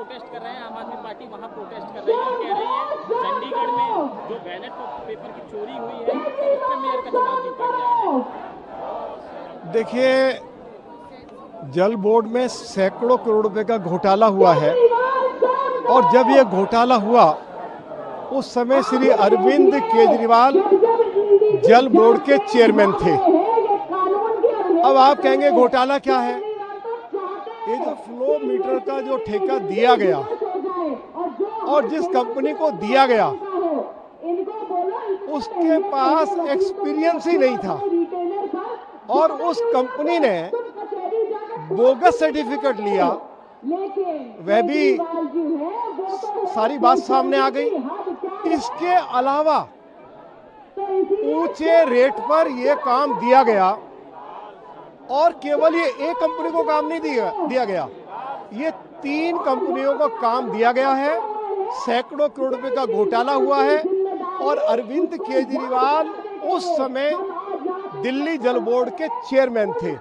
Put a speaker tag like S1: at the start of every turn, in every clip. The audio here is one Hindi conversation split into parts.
S1: प्रोटेस्ट कर रहे हैं, आम आदमी पार्टी वहाँ प्रोटेस्ट कर रही है और कह रही है चंडीगढ़ में जो बैलेट पेपर की चोरी हुई है उस पर मेयर का चुनाव जीता गया है।
S2: देखिए, जल बोर्ड में सैकड़ों करोड़ रुपए का घोटाला हुआ है और जब ये घोटाला हुआ उस समय श्री अरविंद केजरीवाल जल बोर्ड के चेयरमैन थे। अब आप कहेंगे घोटाला क्या है? ये जो फ्लो मीटर का जो ठेका दिया गया और जिस कंपनी को दिया गया उसके पास एक्सपीरियंस ही नहीं था और उस कंपनी ने बोगस सर्टिफिकेट लिया, वह भी सारी बात सामने आ गई। इसके अलावा ऊंचे रेट पर यह काम दिया गया और केवल ये एक कंपनी को काम नहीं दिया गया, ये 3 कंपनियों को काम दिया गया है। सैकड़ों करोड़ रुपए का घोटाला हुआ है और अरविंद केजरीवाल उस समय दिल्ली जल बोर्ड के चेयरमैन थे।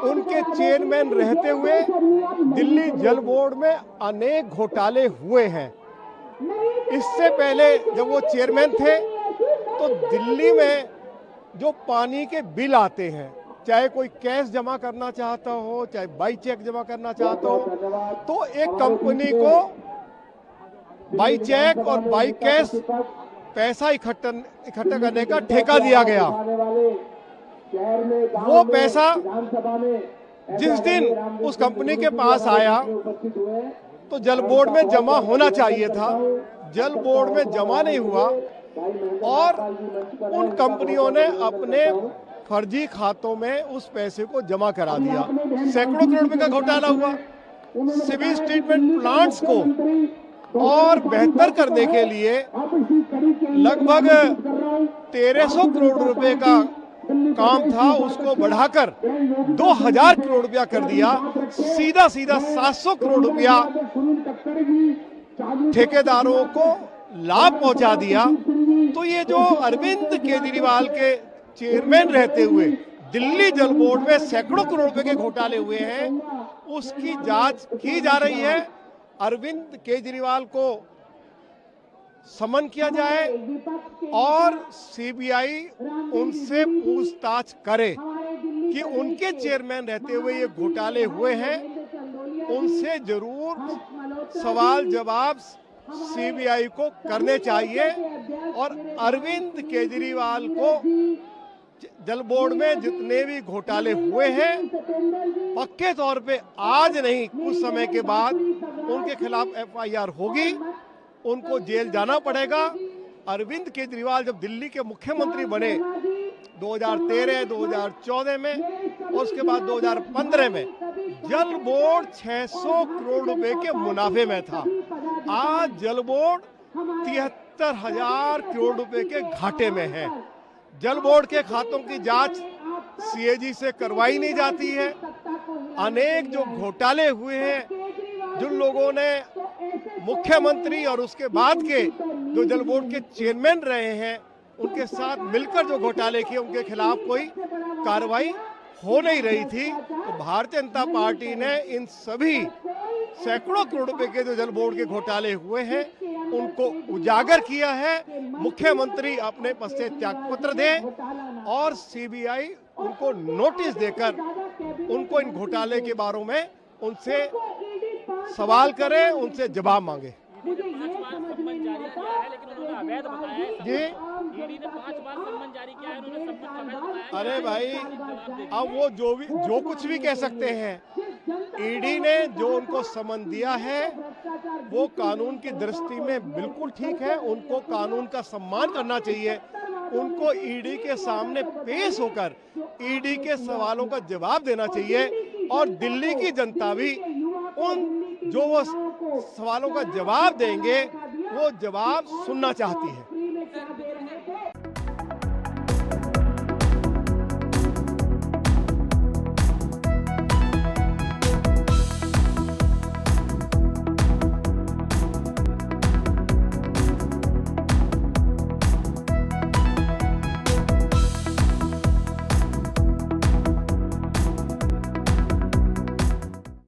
S2: उनके चेयरमैन रहते हुए दिल्ली जल बोर्ड में अनेक घोटाले हुए हैं। इससे पहले जब वो चेयरमैन थे तो दिल्ली में जो पानी के बिल आते हैं, चाहे कोई कैश जमा करना चाहता हो चाहे बाई चेक जमा करना चाहता हो, तो एक कंपनी को बाई चेक और बाई कैश पैसा इकट्ठा करने का ठेका दिया गया। वो पैसा जिस दिन उस कंपनी के पास आया तो जल बोर्ड में जमा होना चाहिए था, जल बोर्ड में जमा नहीं हुआ और उन कंपनियों ने अपने फर्जी खातों में उस पैसे को जमा करा दिया। सैकड़ों करोड़ रुपए का घोटाला हुआ। सीवेज ट्रीटमेंट प्लांट्स को और बेहतर करने के लिए लगभग 1300 करोड़ रुपए का काम था, उसको बढ़ाकर 2000 करोड़ रुपया कर दिया। सीधा 700 करोड़ रुपया ठेकेदारों को लाभ पहुंचा दिया। तो ये जो अरविंद केजरीवाल के चेयरमैन रहते हुए दिल्ली जल बोर्ड में सैकड़ों करोड़ रुपए के घोटाले हुए हैं, उसकी जांच की जा रही है। अरविंद केजरीवाल को समन किया जाए और सीबीआई उनसे पूछताछ करे कि उनके चेयरमैन रहते हुए ये घोटाले हुए हैं। उनसे जरूर सवाल जवाब सीबीआई को करने चाहिए और अरविंद केजरीवाल को जल बोर्ड में जितने भी घोटाले हुए हैं पक्के तौर पे आज नहीं कुछ समय के बाद उनके खिलाफ एफआईआर होगी, उनको जेल जाना पड़ेगा। अरविंद केजरीवाल जब दिल्ली के मुख्यमंत्री बने 2013, 2014 में और उसके बाद 2015 में जल बोर्ड 600 करोड़ रुपए के मुनाफे में था। आज जल बोर्ड 73,000 करोड़ रुपए के घाटे में है। जल बोर्ड के खातों की जांच सीएजी से करवाई नहीं जाती है। अनेक जो घोटाले हुए हैं, जिन लोगों ने मुख्यमंत्री और उसके बाद के जो जल बोर्ड के चेयरमैन रहे हैं उनके साथ मिलकर जो घोटाले किए, उनके खिलाफ कोई कार्रवाई हो नहीं रही थी। तो भारतीय जनता पार्टी ने इन सभी सैकड़ों करोड़ रुपए के जो जल बोर्ड के घोटाले हुए हैं उनको उजागर किया है। मुख्यमंत्री अपने पद से त्यागपत्र दें और सीबीआई उनको नोटिस देकर उनको इन घोटाले के बारे में उनसे सवाल करे, उनसे जवाब मांगे। जी, अरे भाई, अब वो जो कुछ भी कह सकते हैं। ईडी ने जो उनको समन दिया है वो कानून की दृष्टि में बिल्कुल ठीक है, उनको कानून का सम्मान करना चाहिए। उनको ईडी के सामने पेश होकर ईडी के सवालों का जवाब देना चाहिए और दिल्ली की जनता भी उन जो वो सवालों का जवाब देंगे वो जवाब सुनना चाहती है।